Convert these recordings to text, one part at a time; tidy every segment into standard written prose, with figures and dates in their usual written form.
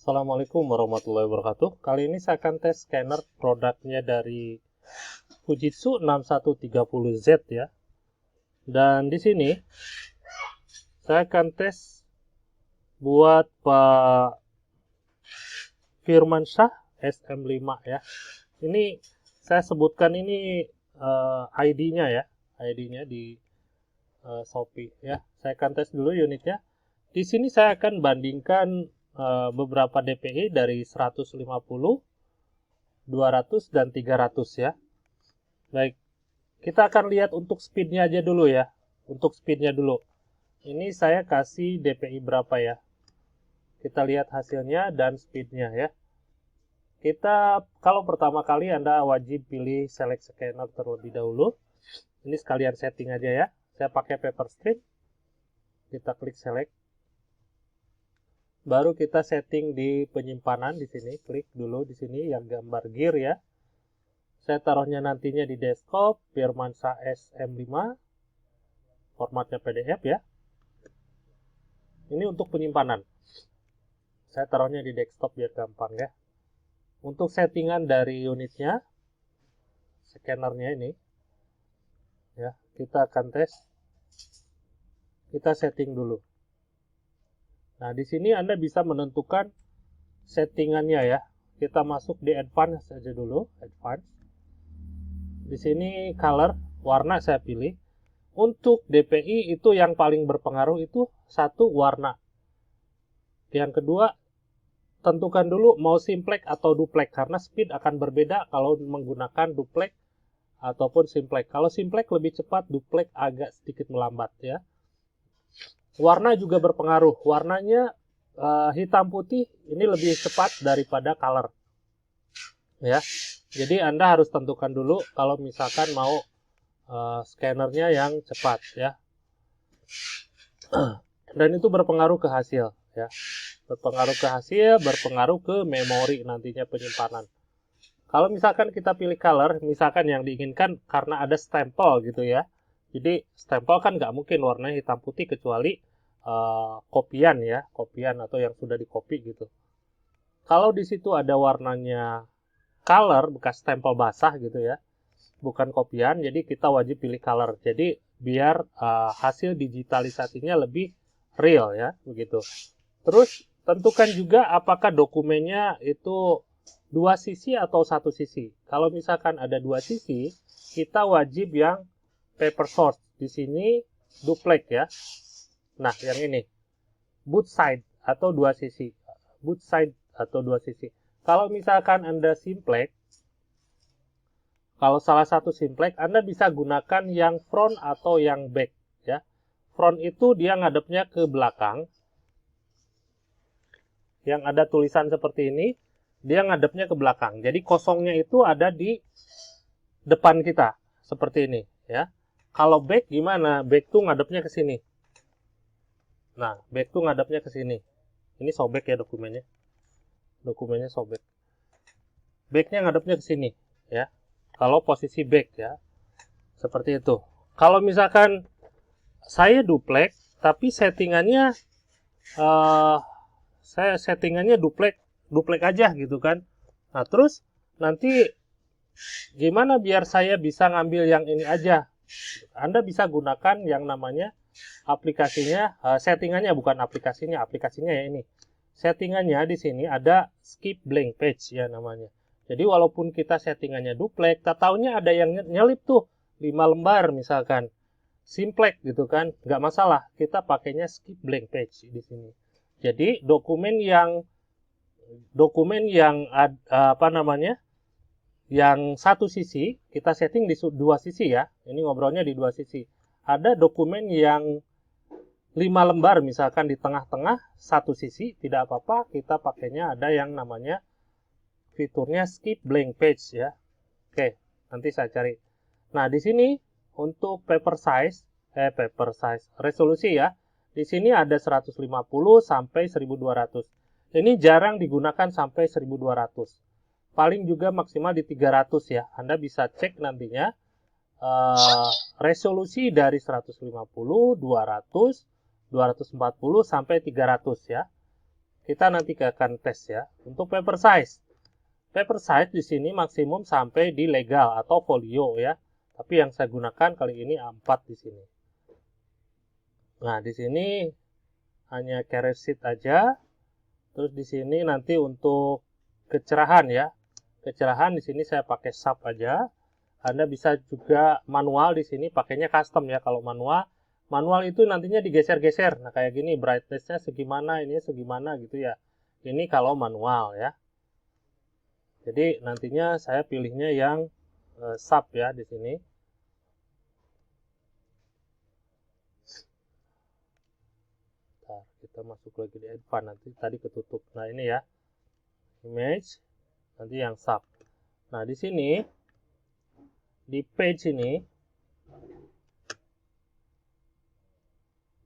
Assalamualaikum warahmatullahi wabarakatuh. Kali ini saya akan tes scanner produknya dari Fujitsu 6130Z ya. Dan di sini saya akan tes buat Pak Firmansyah SM5 ya. Ini saya sebutkan ini ID-nya ya, ID-nya di Shopee ya. Saya akan tes dulu unitnya. Di sini saya akan bandingkan beberapa DPI dari 150, 200, dan 300 ya. Baik, kita akan lihat untuk speednya aja dulu ya. Untuk speednya dulu. Ini saya kasih DPI berapa ya. Kita lihat hasilnya dan speednya ya. Kalau pertama kali Anda wajib pilih select scanner terlebih dahulu. Ini sekalian setting aja ya. Saya pakai paper strip. Kita klik select. Baru kita setting di penyimpanan di sini, klik dulu di sini yang gambar gear ya. Saya taruhnya nantinya di desktop, Firmansyah SM5, formatnya PDF ya. Ini untuk penyimpanan. Saya taruhnya di desktop biar gampang ya. Untuk settingan dari unitnya, scannernya ini, ya kita akan tes. Kita setting dulu. Nah, di sini Anda bisa menentukan settingannya ya. Kita masuk di advance saja dulu, advance. Di sini color, warna saya pilih. Untuk DPI itu yang paling berpengaruh itu satu warna. Yang kedua, tentukan dulu mau simplex atau duplex karena speed akan berbeda kalau menggunakan duplex ataupun simplex. Kalau simplex lebih cepat, duplex agak sedikit melambat ya. Warna juga berpengaruh. Warnanya hitam putih ini lebih cepat daripada color. Ya. Jadi Anda harus tentukan dulu kalau misalkan mau scannernya yang cepat ya. Dan itu berpengaruh ke hasil ya. Berpengaruh ke hasil, berpengaruh ke memori nantinya penyimpanan. Kalau misalkan kita pilih color, misalkan yang diinginkan karena ada stempel gitu ya. Jadi stempel kan nggak mungkin warnanya hitam putih kecuali kopian ya, kopian atau yang sudah dikopi gitu. Kalau di situ ada warnanya color bekas stempel basah gitu ya, bukan kopian, jadi kita wajib pilih color. Jadi biar hasil digitalisasinya lebih real ya, begitu. Terus tentukan juga apakah dokumennya itu dua sisi atau satu sisi. Kalau misalkan ada dua sisi, kita wajib yang paper source. Di sini duplex ya. Nah, yang ini both side atau dua sisi. Both side atau dua sisi. Kalau misalkan Anda simplex, kalau salah satu simplex, Anda bisa gunakan yang front atau yang back ya. Front itu dia ngadepnya ke belakang. Yang ada tulisan seperti ini, dia ngadepnya ke belakang. Jadi kosongnya itu ada di depan kita, seperti ini ya. Kalau back gimana? Back tuh ngadepnya ke sini. Nah, back tuh ngadepnya ke sini. Ini sobek ya dokumennya. Dokumennya sobek. Backnya ngadepnya ke sini ya. Kalau posisi back ya. Seperti itu. Kalau misalkan saya duplex, tapi settingannya saya settingannya duplex aja gitu kan. Nah, terus nanti gimana biar saya bisa ngambil yang ini aja? Anda bisa gunakan yang namanya aplikasinya, settingannya bukan aplikasinya ya ini. Settingannya di sini ada skip blank page ya namanya. Jadi walaupun kita settingannya duplex, tak taunya ada yang nyelip tuh 5 lembar misalkan. Simplex gitu kan, nggak masalah. Kita pakainya skip blank page di sini. Jadi dokumen yang yang satu sisi kita setting di dua sisi ya. Ini ngobrolnya di dua sisi. Ada dokumen yang 5 lembar misalkan di tengah-tengah satu sisi tidak apa-apa, kita pakainya ada yang namanya fiturnya skip blank page ya. Oke, nanti saya cari. Nah, di sini untuk paper size resolusi ya. Di sini ada 150 sampai 1200. Ini jarang digunakan sampai 1200. Paling juga maksimal di 300 ya. Anda bisa cek nantinya resolusi dari 150, 200, 240 sampai 300 ya. kita nanti akan tes ya. Untuk paper size. Paper size di sini maksimum sampai di legal atau folio ya. Tapi yang saya gunakan kali ini A4 di sini. Nah, di sini hanya carrier sheet aja. Terus di sini nanti untuk kecerahan ya. Kecerahan di sini saya pakai sub aja. Anda bisa juga manual di sini pakainya custom ya. Kalau manual itu nantinya digeser-geser. Nah, kayak gini brightness-nya segimana, ini segimana gitu ya. Ini kalau manual ya. Jadi nantinya saya pilihnya yang sub ya di sini. Nah, kita masuk lagi di advance nanti tadi ketutup. Nah, ini ya. Image nanti yang sub. Nah, di sini di page ini.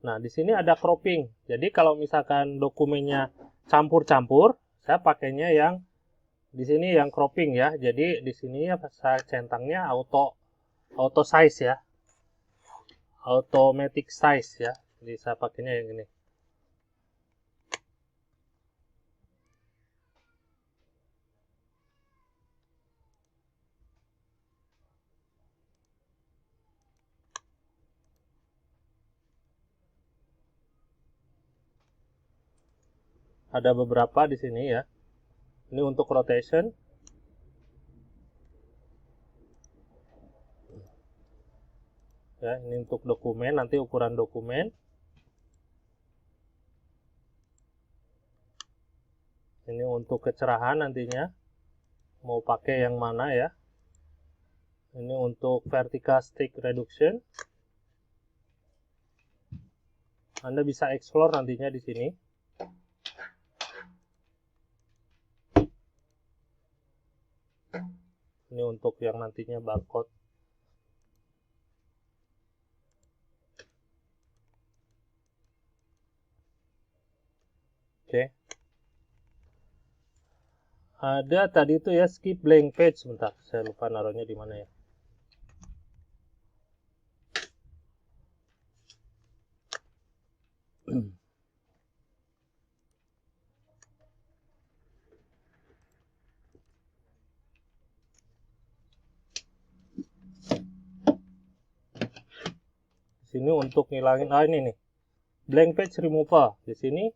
Nah, di sini ada cropping. Jadi kalau misalkan dokumennya campur-campur, saya pakainya yang di sini yang cropping ya. Jadi di sini ya saya centangnya auto size ya. Automatic size ya. Jadi saya pakainya yang ini. Ada beberapa di sini ya. Ini untuk rotation. Ya, ini untuk dokumen, nanti ukuran dokumen. Ini untuk kecerahan nantinya. Mau pakai yang mana ya. Ini untuk vertical stick reduction. Anda bisa explore nantinya di sini. Ini untuk yang nantinya barcode. Oke. Ada tadi itu ya skip blank page. Bentar, saya lupa naruhnya di mana ya. Sini untuk ngilangin ini nih. Blank page removal. Di sini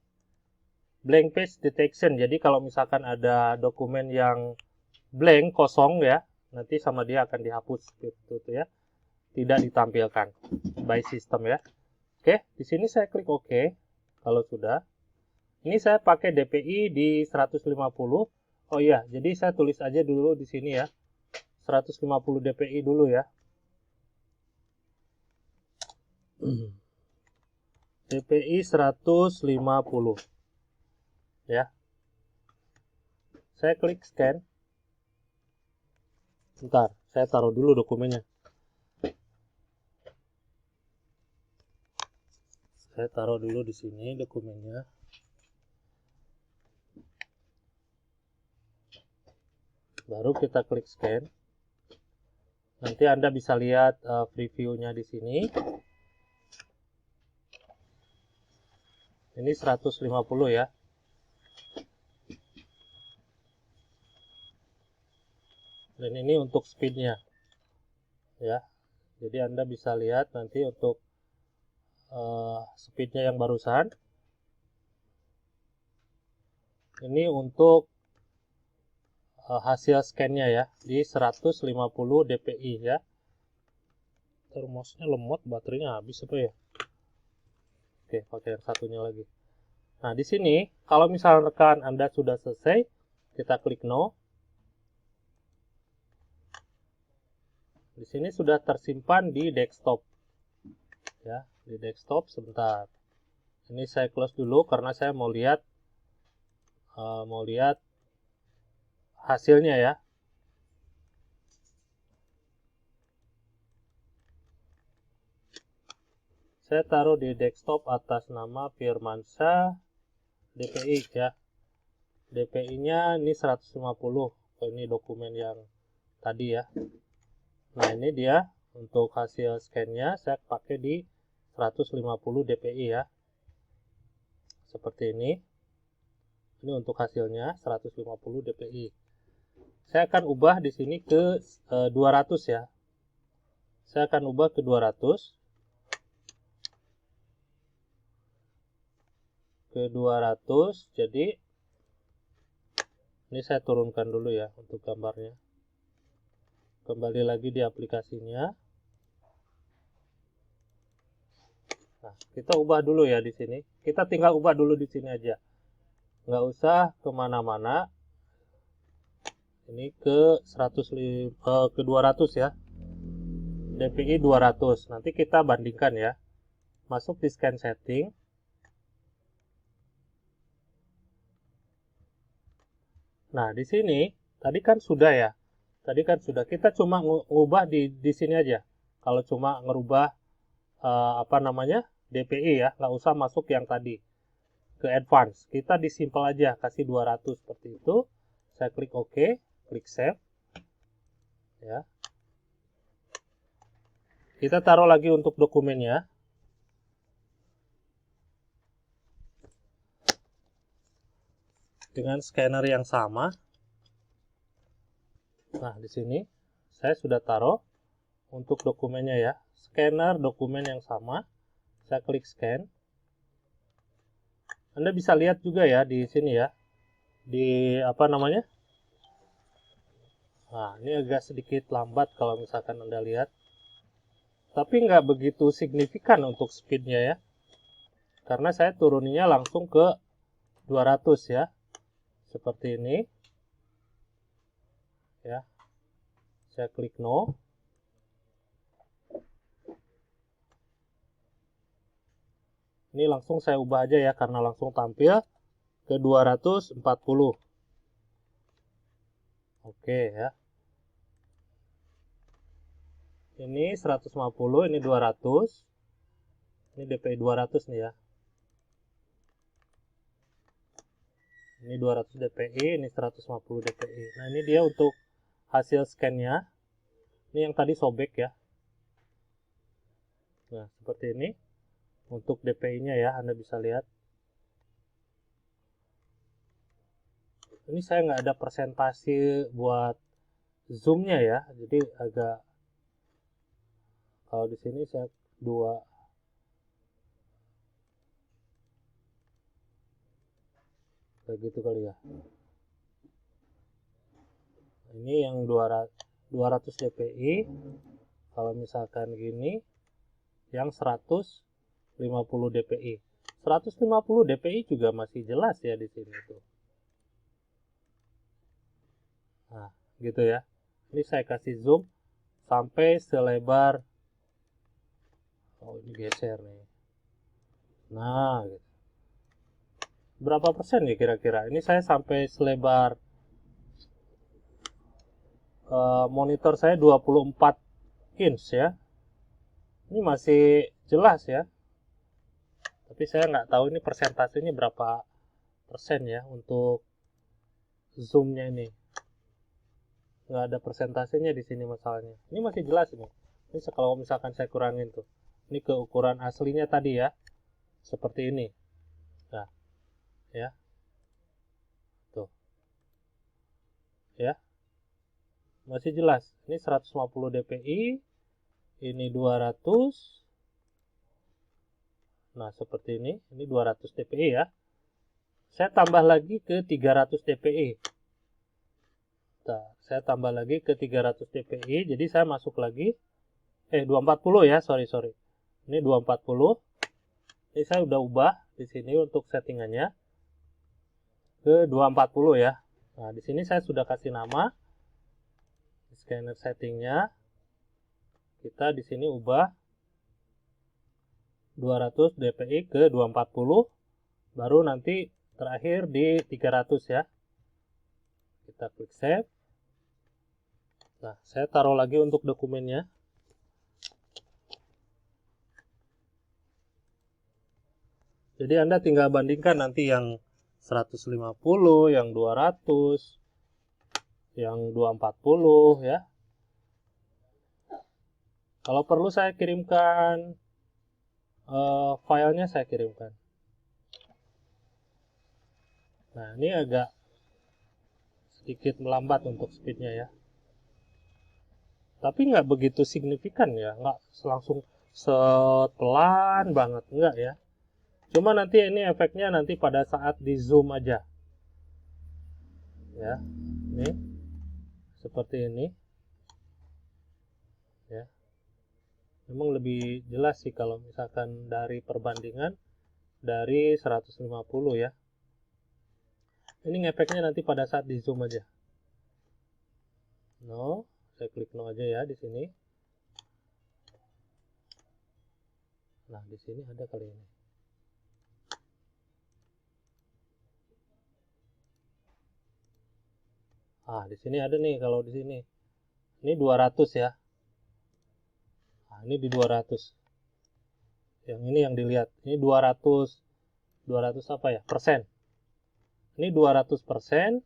blank page detection. Jadi kalau misalkan ada dokumen yang blank kosong ya, nanti sama dia akan dihapus gitu ya. Tidak ditampilkan by system ya. Oke, di sini saya klik OK. Kalau sudah. Ini saya pakai DPI di 150. Oh iya, jadi saya tulis aja dulu di sini ya. 150 DPI dulu ya. DPI 150 ya. Saya klik scan. Bentar, saya taruh dulu dokumennya. Saya taruh dulu di sini dokumennya. Baru kita klik scan. Nanti Anda bisa lihat previewnya di sini. Ini 150 ya. Dan ini untuk speednya. Ya. Jadi Anda bisa lihat nanti untuk speednya yang barusan. Ini untuk hasil scan-nya ya. Di 150 dpi ya. Termosnya lemot, baterainya habis apa ya? Oke, pakai yang satunya lagi. Nah, di sini kalau misalnya rekan Anda sudah selesai, kita klik no. Di sini sudah tersimpan di desktop. Ya, di desktop sebentar. Ini saya close dulu karena saya mau lihat hasilnya ya. Saya taruh di desktop atas nama Firmansyah DPI ya. DPI-nya ini 150. Ini dokumen yang tadi ya. Nah, ini dia untuk hasil scan-nya saya pakai di 150 DPI ya. Seperti ini. Ini untuk hasilnya 150 dpi. Saya akan ubah di sini ke 200 ya. Saya akan ubah ke 200. Ke 200. Jadi ini saya turunkan dulu ya untuk gambarnya. Kembali lagi di aplikasinya. Nah, kita ubah dulu ya di sini. Kita tinggal ubah dulu di sini aja. Nggak usah kemana-mana. Ini ke 200 ya. DPI 200. Nanti kita bandingkan ya. Masuk di scan setting. Nah, di sini tadi kan sudah ya. Tadi kan sudah. Kita cuma ngubah di sini aja. Kalau cuma ngerubah DPI ya, nggak usah masuk yang tadi ke advance. Kita di simple aja, kasih 200 seperti itu. Saya klik OK, klik save. Ya. Kita taruh lagi untuk dokumennya. Dengan scanner yang sama. Nah, di sini saya sudah taruh untuk dokumennya ya. Scanner dokumen yang sama. Saya klik scan. Anda bisa lihat juga ya di sini ya. Di Nah, ini agak sedikit lambat kalau misalkan Anda lihat. Tapi nggak begitu signifikan untuk speednya ya. Karena saya turuninya langsung ke 200 ya. Seperti ini. Ya. Saya klik no. Ini langsung saya ubah aja ya karena langsung tampil ke 240. Oke ya. Ini 150, ini 200. Ini DPI 200 nih ya. Ini 200 DPI, ini 150 DPI. Nah, ini dia untuk hasil scan-nya. Ini yang tadi sobek ya. Nah, seperti ini. Untuk DPI-nya ya, Anda bisa lihat. Ini saya nggak ada presentasi buat zoom-nya ya. Jadi agak, kalau di sini saya kayak gitu kali ya. Ini yang 200 dpi. Kalau misalkan gini, yang 150 dpi. 150 dpi juga masih jelas ya di sini tuh. Nah, gitu ya. Ini saya kasih zoom sampai selebar. Oh, ini geser nih. Nah, gitu. Berapa persen ya kira-kira? Ini saya sampai selebar monitor saya 24 inch ya. Ini masih jelas ya. Tapi saya nggak tahu ini persentasenya berapa persen ya untuk zoomnya ini. Nggak ada persentasenya di sini masalahnya. Ini masih jelas ini. Ini kalau misalkan saya kurangin tuh. Ini ke ukuran aslinya tadi ya. Seperti ini. Nah, ya. Tuh. Ya. Masih jelas. Ini 150 dpi. Ini 200. Nah, seperti ini. Ini 200 dpi ya. Saya tambah lagi ke 300 dpi. Nah, saya tambah lagi ke 300 dpi. Jadi saya masuk lagi. 240 ya. Sorry. Ini 240. Ini saya udah ubah di sini untuk settingannya ke 240 ya. Nah, di sini saya sudah kasih nama scanner settingnya. Kita di sini ubah 200 dpi ke 240. Baru nanti terakhir di 300 ya. Kita klik save. Nah, saya taruh lagi untuk dokumennya. Jadi Anda tinggal bandingkan nanti yang 150, yang 200, yang 240 ya. Kalau perlu saya kirimkan filenya, saya kirimkan. Nah, ini agak sedikit melambat untuk speednya ya. Tapi nggak begitu signifikan ya, nggak langsung pelan banget, nggak ya. Cuma nanti ini efeknya nanti pada saat di zoom aja. Ya, ini seperti ini. Ya. Memang lebih jelas sih kalau misalkan dari perbandingan dari 150 ya. Ini ngefeknya nanti pada saat di zoom aja. No, saya klik no aja ya di sini. Nah, di sini ada kali ini. Ah, di sini ada nih kalau di sini. Ini 200 ya. Nah, ini di 200. Yang ini yang dilihat. Ini 200 apa ya? Persen. Ini 200%.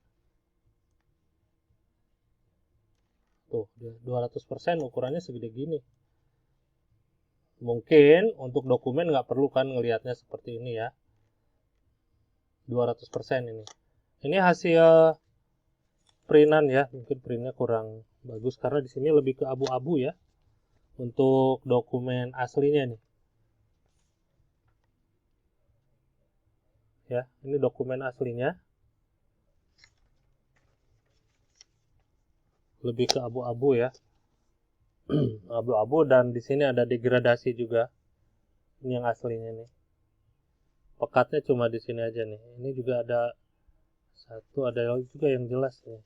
Tuh, 200% ukurannya segede gini. Mungkin untuk dokumen nggak perlu kan ngelihatnya seperti ini ya. 200% ini. Ini hasil printan ya, mungkin printnya kurang bagus karena di sini lebih ke abu-abu ya untuk dokumen aslinya nih. Ya, ini dokumen aslinya. Lebih ke abu-abu ya. Abu-abu dan di sini ada degradasi juga. Ini yang aslinya nih. Pekatnya cuma di sini aja nih. Ini juga ada satu, ada lagi juga yang jelas nih.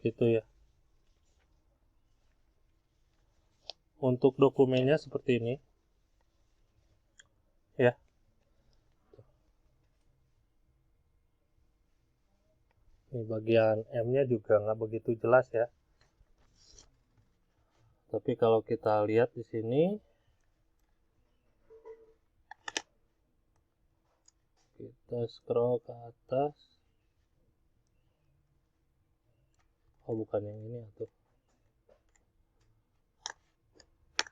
Gitu ya. Untuk dokumennya seperti ini. Ya. Ini bagian M-nya juga nggak begitu jelas ya. Tapi kalau kita lihat di sini, kita scroll ke atas. Oh, bukan yang ini atau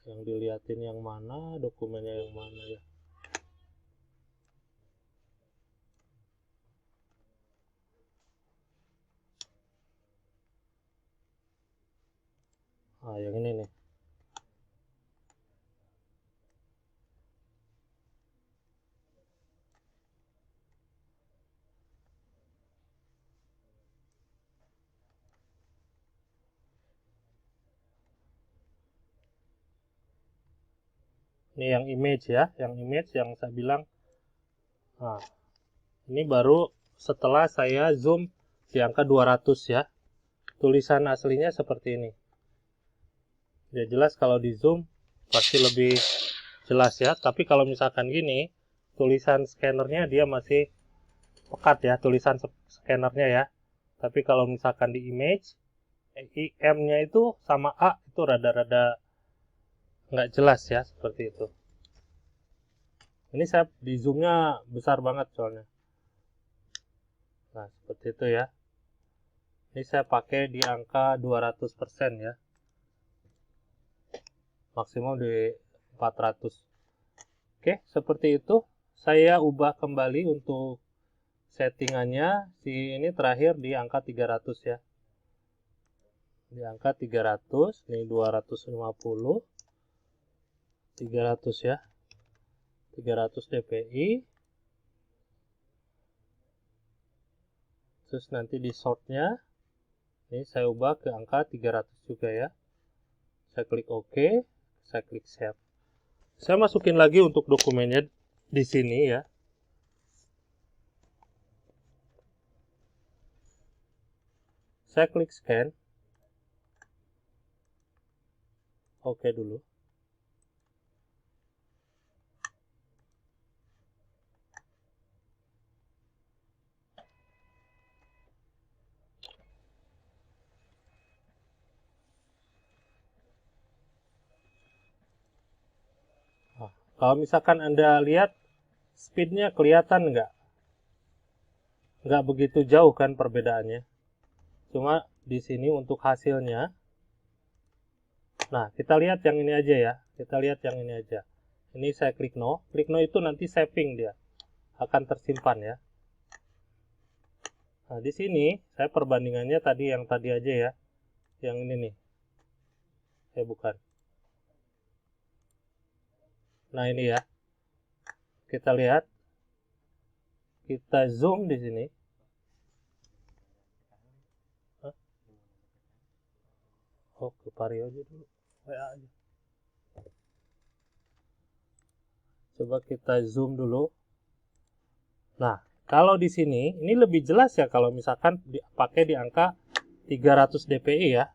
yang dilihatin yang mana, dokumennya yang mana ya. Ah, yang ini nih. Ini yang image ya, yang image yang saya bilang. Nah, ini baru setelah saya zoom di angka 200 ya. Tulisan aslinya seperti ini. Ya jelas kalau di zoom pasti lebih jelas ya. Tapi kalau misalkan gini, tulisan scannernya dia masih pekat ya, tulisan scannernya ya. Tapi kalau misalkan di image, M-nya itu sama A itu rada-rada nggak jelas ya, seperti itu. Ini saya di zoomnya besar banget soalnya. Nah, seperti itu ya. Ini saya pakai di angka 200% ya. Maksimal di 400. Oke, seperti itu. Saya ubah kembali untuk settingannya. Si ini terakhir di angka 300 ya. Di angka 300, ini 250. 300 ya. 300 dpi. Terus nanti di sortnya ini saya ubah ke angka 300 juga ya. Saya klik OK, saya klik save. Saya masukin lagi untuk dokumennya di sini ya. Saya klik scan. OK dulu. Kalau misalkan Anda lihat speednya kelihatan nggak begitu jauh kan perbedaannya. Cuma di sini untuk hasilnya. Nah, kita lihat yang ini aja ya. Kita lihat yang ini aja. Ini saya klik no. Klik no itu nanti saving dia. Akan tersimpan ya. Nah, di sini saya perbandingannya tadi yang tadi aja ya. Yang ini nih. Bukan. Nah, ini ya. Kita lihat. Kita zoom di sini. Oh, ke Vario aja dulu. WA aja. Coba kita zoom dulu. Nah, kalau di sini ini lebih jelas ya kalau misalkan pakai di angka 300 dpi ya.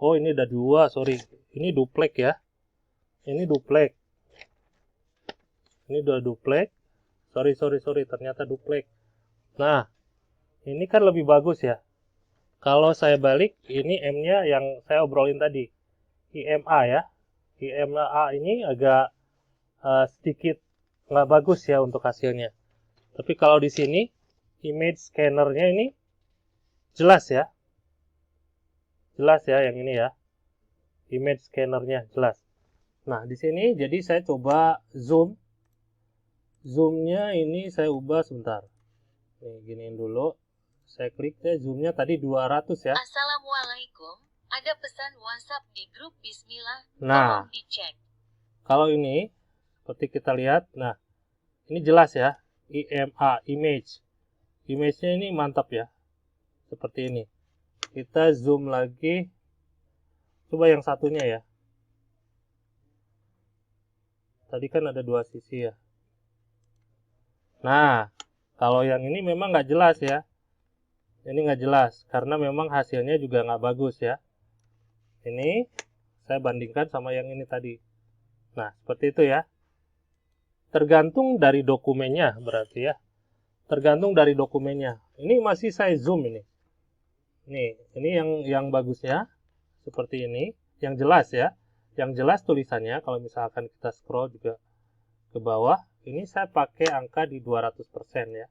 Oh, ini ada dua, sorry. Ini duplek ya. Ini duplek. Ini udah duplek. Sorry, ternyata duplek. Nah, ini kan lebih bagus ya. Kalau saya balik, ini M-nya yang saya obrolin tadi. IMA ya. IMA ini agak sedikit nggak bagus ya untuk hasilnya. Tapi kalau di sini, image scannernya ini jelas ya. Jelas ya yang ini ya. Image scannernya jelas. Nah, di sini jadi saya coba zoom. Zoomnya ini saya ubah sebentar. Nih, giniin dulu. Saya klik deh, zoomnya tadi 200 ya. Assalamualaikum, ada pesan WhatsApp di grup Bismillah, nah, tolong dicek. Kalau ini, seperti kita lihat, nah, ini jelas ya, IMA, image. Image-nya ini mantap ya, seperti ini. Kita zoom lagi, coba yang satunya ya. Tadi kan ada dua sisi ya. Nah, kalau yang ini memang nggak jelas ya. Ini nggak jelas karena memang hasilnya juga nggak bagus ya. Ini saya bandingkan sama yang ini tadi. Nah, seperti itu ya. Tergantung dari dokumennya berarti ya. Tergantung dari dokumennya. Ini masih saya zoom ini. Nih, ini yang bagusnya seperti ini, yang jelas ya. Yang jelas tulisannya kalau misalkan kita scroll juga ke bawah, ini saya pakai angka di 200% ya.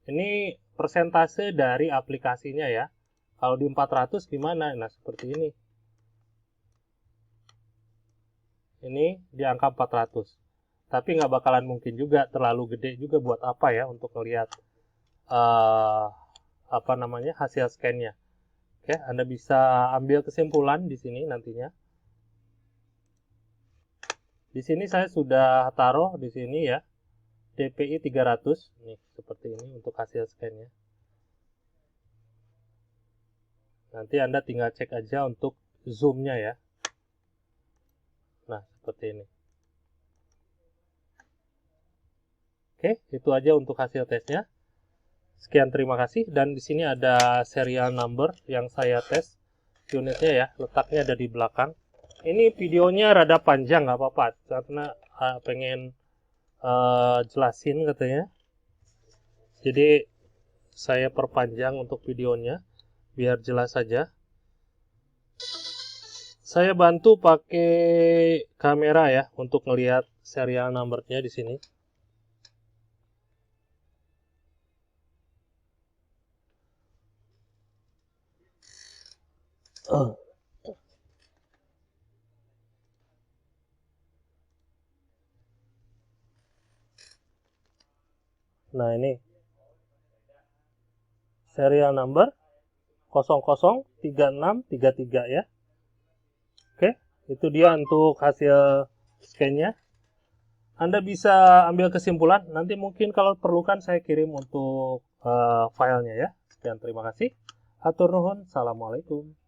Ini persentase dari aplikasinya ya. Kalau di 400 gimana? Nah, seperti ini. Ini di angka 400. Tapi nggak bakalan mungkin juga terlalu gede juga buat apa ya untuk melihat hasil scan-nya. Oke, Anda bisa ambil kesimpulan di sini nantinya. Di sini saya sudah taruh di sini ya. DPI 300 nih seperti ini untuk hasil scan-nya. Nanti Anda tinggal cek aja untuk zoom-nya ya. Nah, seperti ini. Oke, itu aja untuk hasil tesnya. Sekian, terima kasih. Dan di sini ada serial number yang saya tes unitnya ya. Letaknya ada di belakang. Ini videonya rada panjang, nggak apa-apa. Karena pengen jelasin katanya. Jadi saya perpanjang untuk videonya biar jelas saja. Saya bantu pakai kamera ya untuk melihat serial number-nya di sini. Nah, ini serial number 003633 ya. Oke, itu dia untuk hasil scan-nya. Anda bisa ambil kesimpulan. Nanti mungkin kalau perlukan saya kirim untuk filenya ya. Sekian, terima kasih. Hatur nuhun. Assalamualaikum.